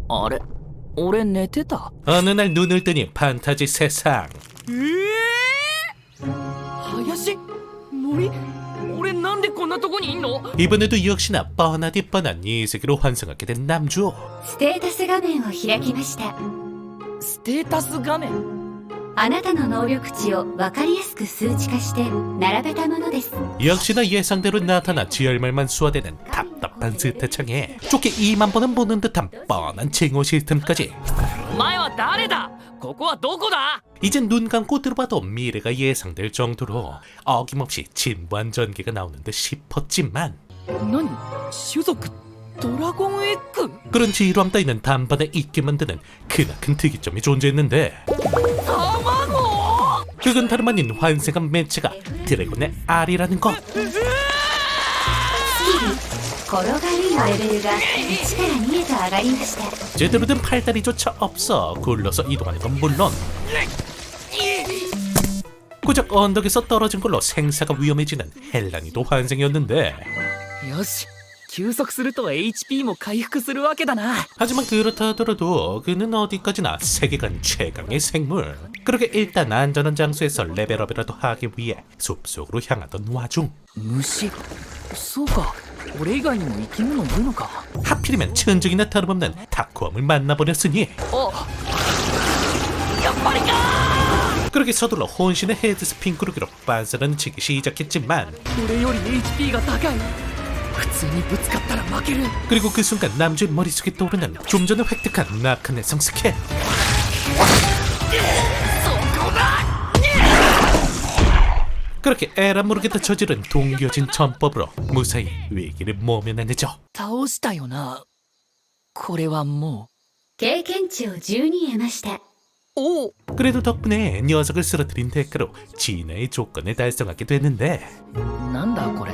あれ俺寝てた 어느 날 눈을 뜨니 판타지 세상. 林森俺なんでこんなとこにいんの 이번에도 역시나 뻔하디 뻔한 이 세계로 환생하게 된 남주. ステータス画面を開きました。ステータス画面あなたの能力値を分かりやすく数値化して並べたものです。 역시나 예상대로 나타나 지열말만 수화되는 답답한 스태창에 좋게 2만 번은 보는 듯한 뻔한 징후 시스템까지. お前は誰だここはどこだ 이젠 눈 감고 들어봐도 미래가 예상될 정도로 어김없이 진부한 전개가 나오는 듯 싶었지만 何種族ドラゴンエッグ 그런 지루함 따위는 단번에 잊게 만드는 크나큰 특이점이 존재했는데 卵 그건 다름 아닌 환생한 매체가 드래곤의 알이라는 것. スキル転がりのレベルが1から2へと上がりました。 제대로 된 팔다리조차 없어 굴러서 이동하는 건 물론 고작 언덕에서 떨어진 걸로 생사가 위험해지는 헬라니도 환생이었는데 よし休息すると HP も回復するわけだな 하지만 그렇다 하더라도 그는 어디까지나 세계관 최강의 생물. 그렇게 일단 안전한 장소에서 레벨업이라도 하기 위해 숲속으로 향하던 와중 虫そうか俺以外にも生き物いるのか 하필이면 천적이나 다름없는 다크웜을 만나버렸으니 やっぱりか 그렇게 서둘러 혼신의 헤드스핀 구르기로 빤스런 치기 시작했지만 俺より HP が高い普通にぶつかったら負ける 그리고 그 순간 남주의 머릿속에 떠오르는 좀 전에 획득한 낙한 내성 스킬. そこだ 그렇게 에라 모르겠다 저지른 동교진 전법으로 무사히 위기를 모면해내죠. 倒したよなこれはも経験値を12得ました。うおお 그래도 덕분에 녀석을 쓰러뜨린 대가로 진화의 조건을 달성하게 되는데 なんだこれ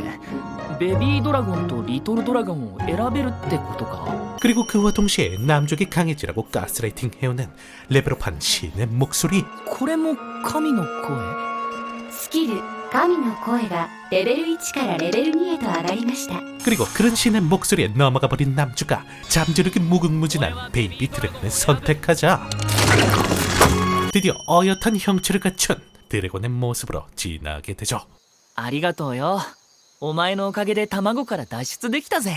ベビードラゴンとリトルドラゴンを選べるってことか 그리고 그와 동시에 남족이 강해지라고 가스라이팅 해오는 레벨업한 신의 목소리. これも神の声スキル神の声がレベル1からレベル2へと上がりました。 그리고 그런 신의 목소리에 넘어가 버린 남주가 잠재력이 무궁무진한 베이비 드래곤을 선택하자 드디어 어엿한 형체를 갖춘 드래곤의 모습으로 진화하게 되죠. ありがとうよお前のおかげで卵から脱出できたぜ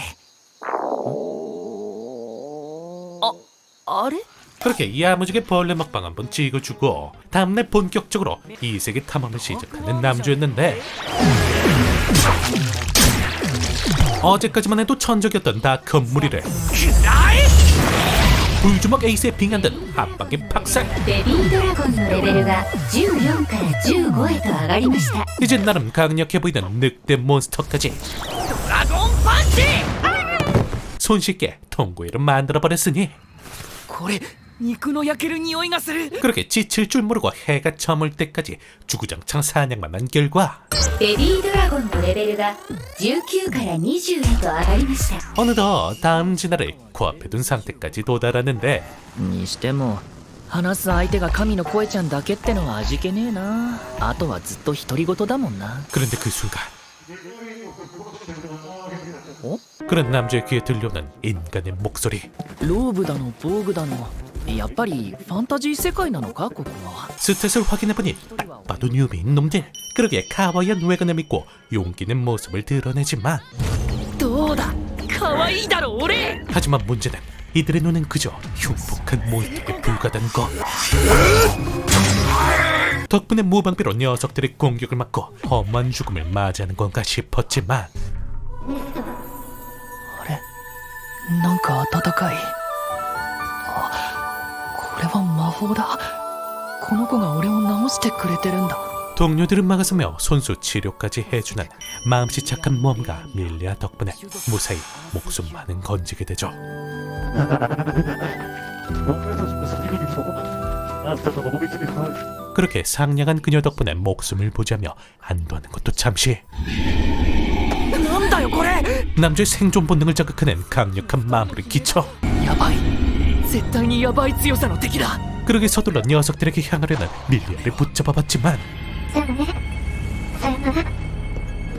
あれ 그렇게 야무지게 벌레 먹방 한번 찍어주고 다음날 본격적으로 이 세계 탐험을 시작하는 남주였는데 어제까지만 해도 천적이었던 다크홈 무리를 불주먹 에이스에 빙한 듯 한방에 박살. ベビードラゴンのレベルが14から15へと上がりました。 이제 나름 강력해 보이는 늑대 몬스터까지 ドラゴンパンチ 손쉽게 통구이를 만들어버렸으니 これ肉の焼ける匂いがする 그렇게 지칠 줄 모르고 해가 저물 때까지 주구장창 사냥만 한 결과 ベビードラゴンのレベルが19から20へと上がりました。 어느덧 다음 진화를 코앞에 둔 상태까지 도달하는데 にしても話す相手が神の声ちゃんだけってのは味気ねえなあとはずっと独り言だもんな 그런데 그 순간 어? 그런 남자의 귀에 들려오는 인간의 목소리. ローブだの防具だのやっぱりファンタジー世界なのかここは 스탯을 확인해보니 딱 봐도 뉴비인 놈들. 그러기에 카와이한 외관을 믿고 용기 낸 모습을 드러내지만 どうだ可愛いだろ俺 하지만 문제는 이들의 눈은 그저 흉폭한 몬스터에 불과하다는 것. 덕분에 무방비로 녀석들의 공격을 막고 험한 죽음을 맞이하는 건가 싶었지만 なんか暖かいあこれは魔法だこの子が俺を治してくれてるんだ 동료들을 막아서며 손수 치료까지 해주는 마음씨 착한 몸과 밀리아 덕분에 무사히 목숨만은 건지게 되죠. 그렇게 상냥한 그녀 덕분에 목숨을 보자며 안도하는 것도 잠시. なんだよこれ 남자의 생존 본능을 자극하는 강력한 마무리 기쳐. やばい絶対にやばい強さの敵だ 그러게 서둘러 녀석들에게 향하려는 밀리아를 붙잡아봤지만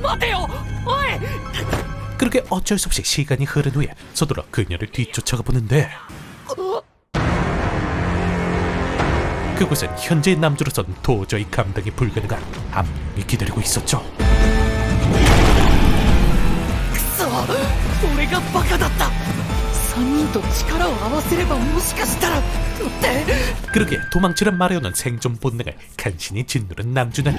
待てよおい 그렇게 어쩔 수 없이 시간이 흐른 후에 서둘러 그녀를 뒤쫓아가 보는데 그곳엔 현재의 남주로선 도저히 감당이 불가능한 압력이 기다리고 있었죠. くそ俺がバカだった3人と力を合わせればもしかしたらって 그러게 도망치란 말해오는 생존 본능을 간신히 짓누른 남주는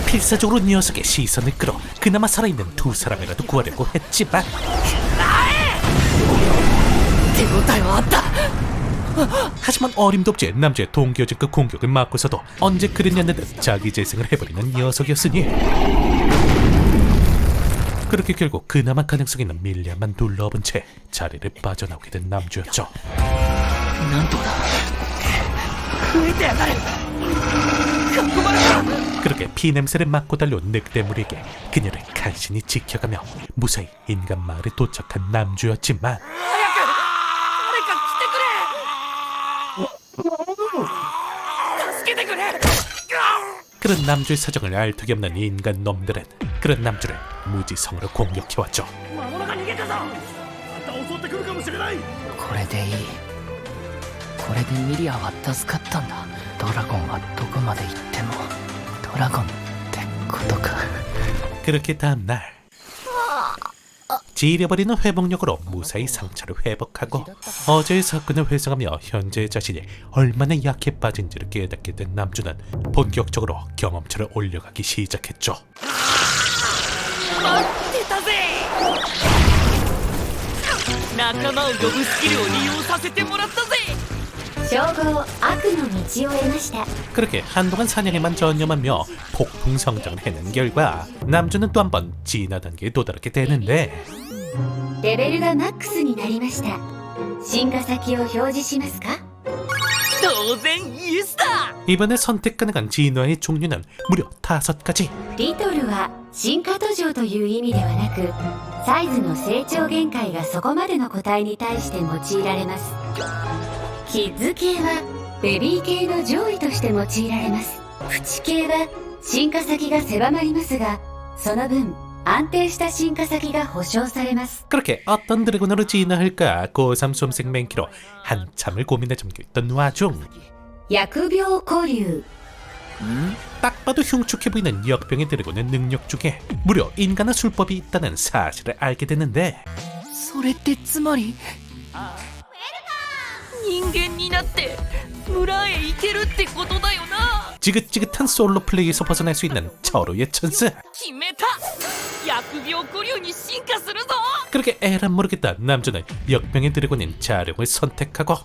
필사적으로 녀석의 시선을 끌어 그나마 살아있는 두 사람이라도 구하려고 했지만 手応えはあった 하지만 어림도 없이 남주의 동교적 그 공격을 맞고서도 언제 그랬냐는 듯 자기 재생을 해버리는 녀석이었으니 그렇게 결국 그나마 가능성 있는 밀리안만 둘러본 채 자리를 빠져나오게 된 남주였죠. なんとだ増えてやがる囲まれた 그렇게 피냄새를 맡고 달려온 늑대물에게 그녀를 간신히 지켜가며 무사히 인간 마을에 도착한 남주였지만 그런 남주의 사정을 알 턱이 없는 인간 놈들은 그런 남주를 무지성으로 공격해왔죠. これでいいこれでミリアは助かったんだドラゴンはどこまで行ってもドラゴンってことか 그렇게 다음날 지려버리는 회복력으로 무사히 상처를 회복하고 어제의 사건을 회상하며 현재의 자신이 얼마나 약해 빠진지를 깨닫게 된 남주는 본격적으로 경험치를 올려가기 시작했죠. 仲間を呼ぶスキルを利用させてもらったぜ称号悪の道を得ました 그렇게 한동안 사냥에만 전념하며 폭풍 성장을 해낸 결과 남주는 또 한 번 진화 단계에 도달하게 되는데 レベルがマックスになりました進化先を表示しますか当然イエスだ 이번에 선택 가능한 진화의 종류는 무려 5가지. リトルは進化途上という意味ではなくサイズの成長限界がそこまでの個体に対して用いられますキッズ系はベビー系の上位として用いられますプチ系は進化先が狭まりますがその分安定した進化先が保証されます 그렇게 어떤 드래곤으로 진화할까 고3 수험생 맨키로 한참을 고민에 잠겨있던 와중 疫病古流 딱 봐도 흉측해 보이는 역병의 드래곤의 능력 중에 무려 인간의 술법이 있다는 사실을 알게 되는데 それってつまり人間になって村へ行けるってことだよな 지긋지긋한 솔로 플레이에서 벗어날 수 있는 철우의 찬스. 決めた疫病古流に進化するぞ 그렇게 에란 모르겠다 남주는 역병의 드래곤인 자룡을 선택하고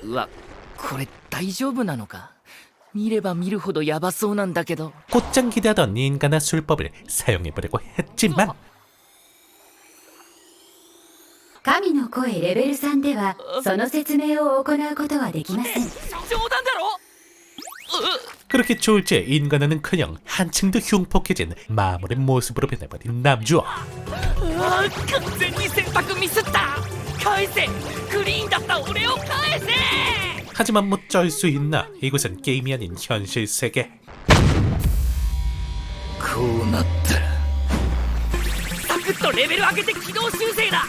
うわこれ大丈夫なのか見れば見るほどヤバそうなんだけど 곧장 기대하던 인간의 술법을 사용해보려고 했지만 神の声レベル3ではその説明を行うことはできません冗談だろ 그렇게 졸지에 인간은커녕 한층 더 흉폭해진 마물의 모습으로 변해버린 남주. 完全に選択ミスった返せクリーンだった俺を返せ 하지만 뭐 쩔 수 있나 이곳은 게임이 아닌 현실 세계. こうなったらサクッとレベル上げて軌道修正だ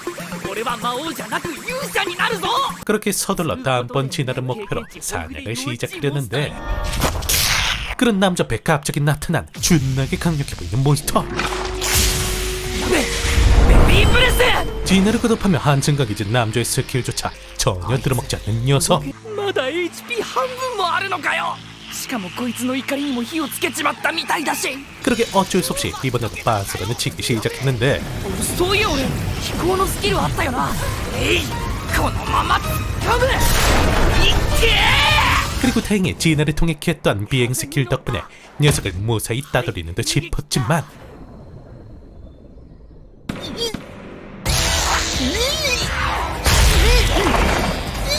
俺は魔王じゃなく勇者になるぞ 그렇게 서둘러 다음번 진화를 목표로 사냥을 시작하려는데 그런 남자 앞에 갑자기 나타난 준나게 강력해 보이는 몬스터. ベビーブレス 진화를 거듭하며 한층 강해진 남자의 스킬조차 전혀 들어먹지 않는 녀석. まだ HP 半分もあるのかよしかもこいつの怒りにも火をつけちまったみたいだし 그렇게 어쩔 수 없이 이번에도 반스런을 치기 시작했는데 そういや俺飛行のスキルあったよなこのまま掴むいっけ 그리고 다행히 진화를 통해 켰던 비행 스킬 덕분에 녀석을 무사히 따돌리는 듯 싶었지만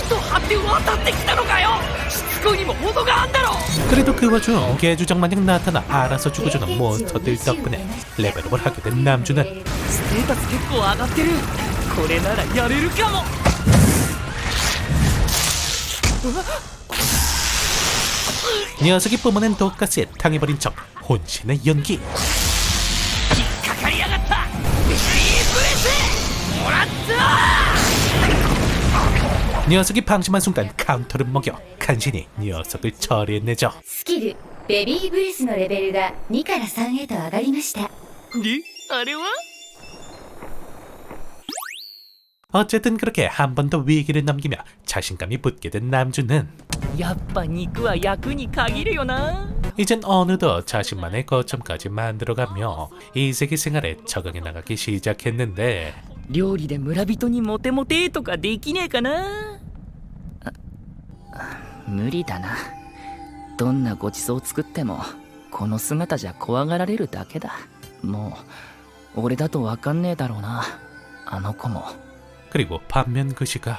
糸張って渡ってきたのかよしつこいにも程があんだろ 그래도 그 와중 개주장 마냥 나타나 알아서 죽어주는 몬스터들 덕분에 레벨업을 하게 된 남주는 ステータス結構上がってるこれならやれるかも 녀석이 뿜어낸 독가스에 당해버린 척 혼신의 연기. 引っかかりやがったベビーブレスもらった 녀석이 방심한 순간 카운터를 먹여 간신히 녀석을 처리해내죠. スキルベビーブレスのレベルが2から3へと上がりました。であれは 어쨌든 그렇게 한 번 더 위기를 넘기며 자신감이 붙게 된 남주는 やっぱ肉は役に限るよな 이젠 어느덧 자신만의 거점까지 만들어가며 이세계 생활에 적응해 나가기 시작했는데 料理で村人にモテモテとかできねえかな無理だなどんなごちそう作ってもこの姿じゃ怖がられるだけだもう俺だとわかんねえだろうなあの子も 그리고 반면 그 시각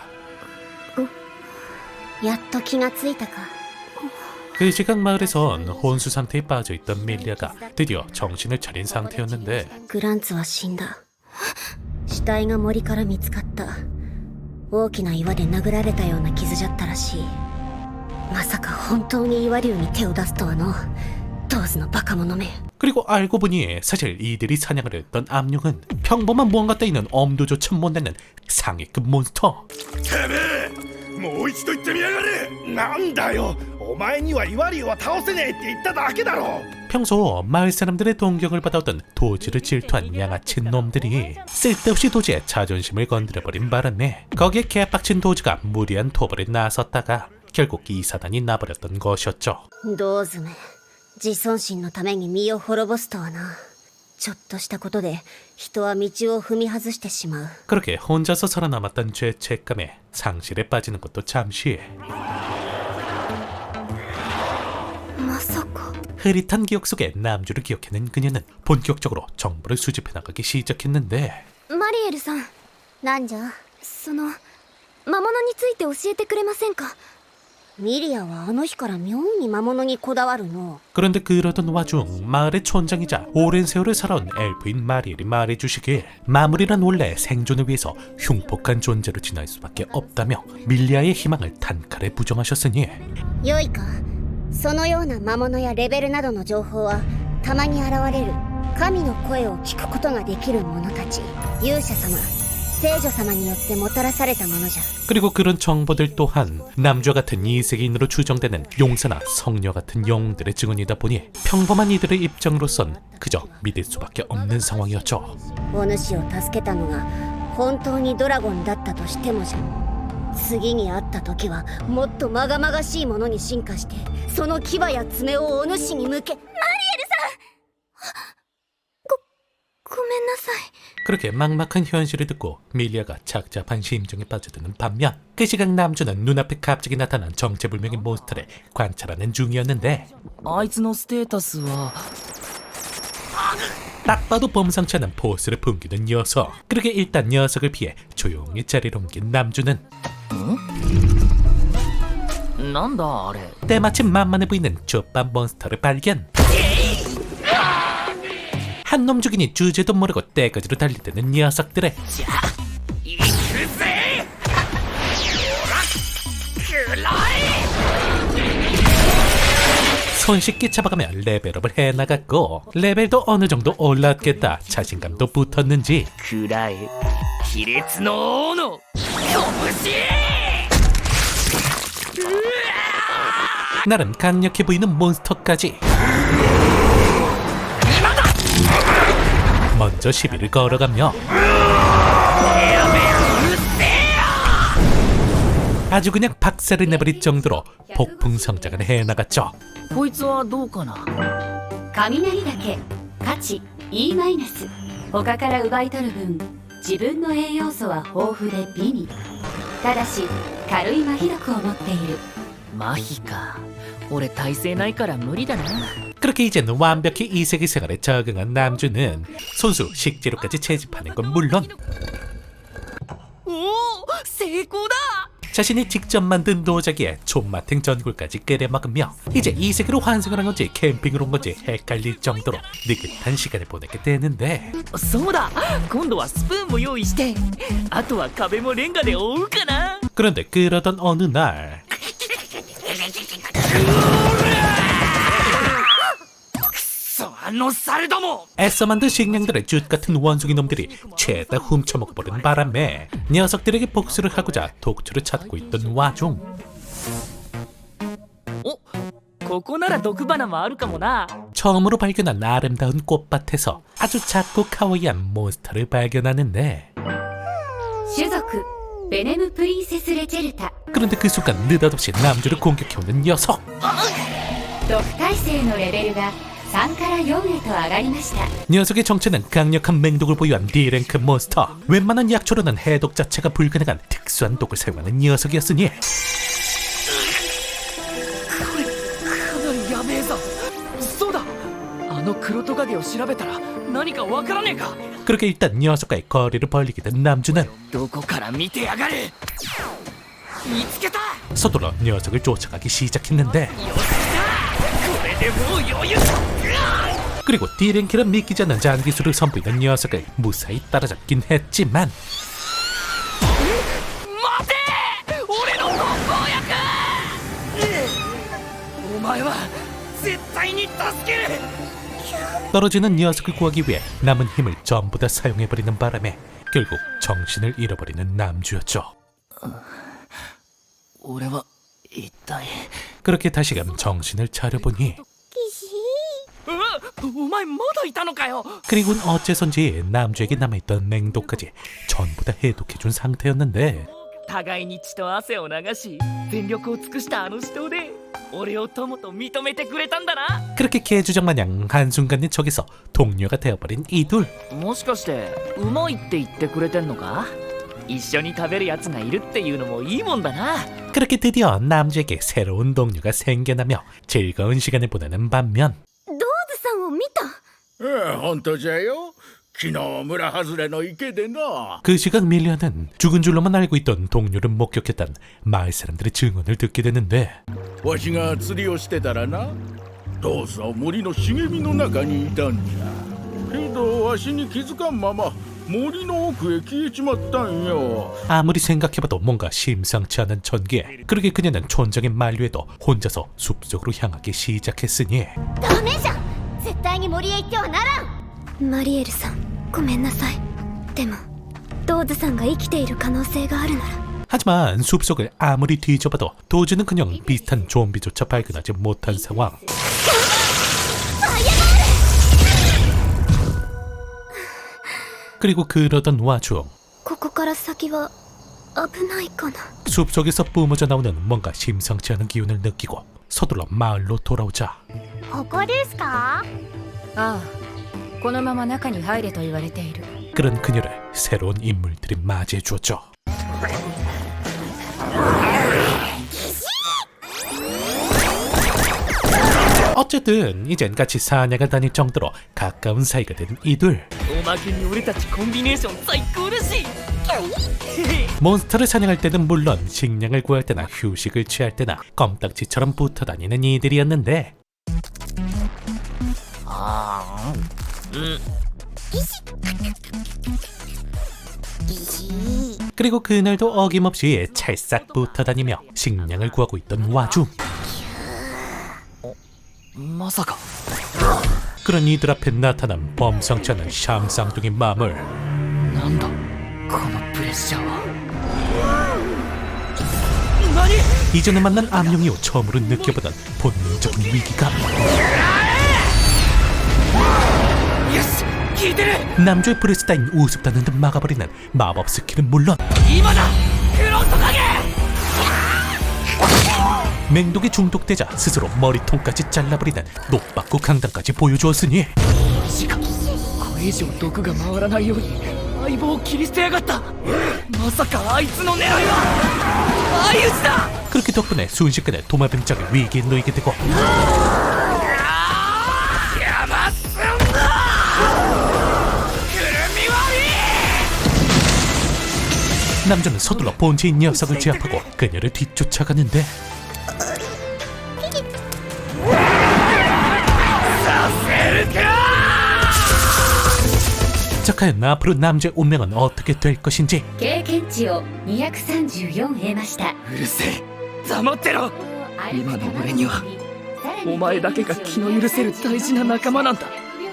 やっと気がついたか。 그 시각 마을에선 혼수 상태에 빠져있던 밀리아가 드디어 정신을 차린 상태였는데 グランツは死んだ。死体が森から見つかった。大きな岩で殴られたような傷じゃったらしい。まさか本当に岩竜に手を出すとはの。当時のバカ者め。 그리고 알고 보니 사실 이들이 사냥을 했던 암룡은 평범한 무언가 따위는 엄두조차 못 내는 상위급 몬스터. もう一度言ってみやがれ。なんだよ、お前には岩竜は倒せねえって言っただけだろ。 평소 마을 사람들의 동경을 받아오던 도지를 질투한 양아친 놈들이 쓸데없이 도지의 자존심을 건드려버린 바람에 거기에 개빡친 도지가 무리한 토벌에 나섰다가 결국 이 사단이 나버렸던 것이었죠. どうづめ自尊心のために身を滅ぼすとはな。ちょっとしたことで人は道を踏み外してしまう。 그렇게 혼자서 살아남았던 죄책감에 상실에 빠지는 것도 잠시 まさか 흐릿한 기억 속에 남주를 기억해낸 그녀는 본격적으로 정보를 수집해 나가기 시작했는데 マリエルさん、なんじゃ。その魔物について教えてくれませんか。ミリアはあの日から妙に魔物にこだわるの。 그런데 그러던 와중 마을의 촌장이자 오랜 세월을 살아온 엘프인 마리엘이 말해주시길 마물이란 원래 생존을 위해서 흉폭한 존재로 지날 수밖에 없다며 밀리아의 희망을 단칼에 부정하셨으니 良いか。そのような魔物やレベルなどの情報はたまに現れる神の声を聞くことができる者たち、勇者様、聖女様によってもたらされたものじゃ。 그리고 그런 정보들 또한 남주와 같은 이세계인으로 추정되는 용사나 성녀 같은 영웅들의 증언이다 보니 평범한 이들의 입장으로선 그저 믿을 수밖에 없는 상황이었죠. お主を助けたのが本当にドラゴンだったとしてもじゃ。次に会った時はもっとまがまがしいものに進化してその牙や爪をお主に向け。マリエルさん、ごめんなさい。 그렇게 막막한 현실을 듣고 밀리아가 착잡한 심정에 빠져드는 반면 그 시각 남주는 눈앞에 갑자기 나타난 정체불명의 몬스터를 관찰하는 중이었는데 あいつのステータスは 딱 봐도 범상치 않은 포스를 풍기는 녀석. 그렇게 일단 녀석을 피해 조용히 자리를 옮긴 남주는 なんだあれ 때마침 만만해 보이는 좁반 몬스터를 발견. 한 놈 죽이니 주제도 모르고 떼거지로 달리드는 녀석들의 손쉽게 잡아가며 레벨업을 해나갔고 레벨도 어느 정도 올랐겠다 자신감도 붙었는지 くらえ亀裂の王の拳 나름 강력해 보이는 몬스터까지 먼저 시비를 걸어가며 아주 그냥 박살을 내버릴 정도로 폭풍 성장을 해나갔죠. こいつはどうかな雷だけ価値 E マイナス。他から奪い取る分自分の栄養素は豊富で美味。ただし軽い麻痺毒を持っている。麻痺か俺耐性ないから無理だな 그렇게 이제는 완벽히 이 세계 생활에 적응한 남주는 손수 식재료까지 채집하는 건 물론 おお成功だ 자신이 직접 만든 도자기에 존맛탱 전골까지 끓여 먹으며 이제 이 세계로 환생을 한 건지 캠핑을 온 건지 헷갈릴 정도로 느긋한 시간을 보내게 되는데 そうだ今度はスプーンも用意してあとは壁もレンガで覆うかな 그런데 그러던 어느 날 くそあの猿ども 애써 만든 식량들을 쭌 같은 원숭이 놈들이 죄다 훔쳐먹어버린 바람에 녀석들에게 복수를 하고자 독초를 찾고 있던 와중 ここなら毒花もあるかもな 처음으로 발견한 아름다운 꽃밭에서 아주 작고 카와이한 몬스터를 발견하는데 種族ベネムプリンセスレチェルタ 그런데 그 순간 느닷없이 남주를 공격해오는 녀석 毒耐性のレベルが3から4へと上がりました 녀석의 정체는 강력한 맹독을 보유한 D랭크 몬스터 웬만한 약초로는 해독 자체가 불가능한 특수한 독을 사용하는 녀석이었으니 かなりやべえぞそうだあの黒トカゲを調べたら何かわからねえか 그렇게 일단 녀석과의 거리를 벌리게 된 남주는 どこから見てやがる見つけた 서둘러 녀석을 쫓아가기 시작했는데 これでもう余裕 그리고 D랭크를 믿기지 않는 장기술을 선보이는 녀석을 무사히 따라잡긴 했지만 待て俺の特効薬お前は絶対に助ける 떨어지는 녀석을 구하기 위해 남은 힘을 전부 다 사용해버리는 바람에 결국 정신을 잃어버리는 남주였죠. 俺は一体 그렇게 다시금 정신을 차려보니 お前まだいたのかよ 그리고는 어째선지 남주에게 남아있던 맹독까지 전부 다 해독해준 상태였는데 互いに血と汗を流し全力を尽くしたあの死闘で俺を友と認めてくれたんだな 그렇게 개주작 마냥 한순간에 저기서 동료가 되어버린 이 둘. もしかしてうまいって言ってくれてんのか一緒に食べるやつがいるっていうのもいいもんだな 그렇게 드디어 남주에게 새로운 동료가 생겨나며 즐거운 시간을 보내는 반면 ドーズさんを見た本当じゃよ昨日村外れの池でな 그 시각 밀리아는 죽은 줄로만 알고 있던 동료를 목격했던 마을 사람들의 증언을 듣게 되는데 わしが釣りをしてたらなどうぞ森の茂みの中にいたんじゃけどわしに気づかんまま森の奥へ消えちまったんよ 아무리 생각해봐도 뭔가 심상치 않은 전개. 그러게 그녀는 촌장의 만류에도 혼자서 숲속으로 향하기 시작했으니 ダメじゃん絶対に森へ行ってはならんマリエルさんごめんなさいでもドーズさんが生きている可能性があるなら 하지만 숲속을 아무리 뒤져봐도 도주는 그냥 비슷한 좀비조차 발견하지 못한 상황. 그리고 그러던 와중 ここから先は危ないかな 숲속에서 뿜어져 나오는 뭔가 심상치 않은 기운을 느끼고 서둘러 마을로 돌아오자 ここですかああ、このまま中に入れと言われている。 그런 그녀를 새로운 인물들이 맞이해 주었죠. 어쨌든 이젠 같이 사냥을 다닐 정도로 가까운 사이가 된 이둘. おまけに俺たちコンビネーション最高だし 몬스터를 사냥할 때는 물론 식량을 구할 때나 휴식을 취할 때나 껌딱지처럼 붙어 다니는 이들이었는데 그리고 그날도 어김없이 찰싹 붙어 다니며 식량을 구하고 있던 와중 まさか 그런 이들 앞에 나타난 범상치 않은 샴쌍둥이 마물. なんだこのプレッシャーは何 이전에 만난 암룡 이후 처음으로 느껴보던 본능적인 위기감. よし聞いてる 남주의 브레스 따윈 우습다는 듯 막아버리는 마법 스킬은 물론 今だ黒トカゲ 맹독에 중독되자 스스로 머리통까지 잘라버리는 노빠꾸 강단까지 보여주었으니 しかこれ以上毒が回らないように相棒を切り捨てやがったまさかあいつの狙いは相打ちだ 그렇게 덕분에 순식간에 도마뱀장의 위기에 놓이게 되고 やばすんだくるみ割り 남자는 서둘러 본체인 녀석을 제압하고 그녀를 뒤쫓아가는데 자, 과연 앞으로 남자의 운명은 어떻게 될 것인지 経験値を234得ましたうるせえ黙ってろ今の俺にはお前だけが気の許せる大事な仲間なんだ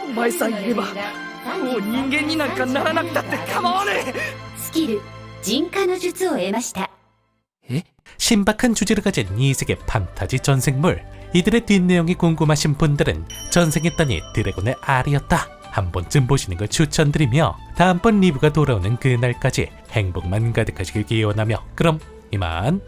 お前さえいればもう人間になんかならなくたって構わねえ。スキル人化の術を得ました。 신박한 주제를 가진 이 세계 판타지 전생물. 이들의 뒷내용이 궁금하신 분들은 전생에 떠니 드래곤의 알이었다 한 번쯤 보시는 걸 추천드리며 다음번 리뷰가 돌아오는 그날까지 행복만 가득하시길 기원하며 그럼 이만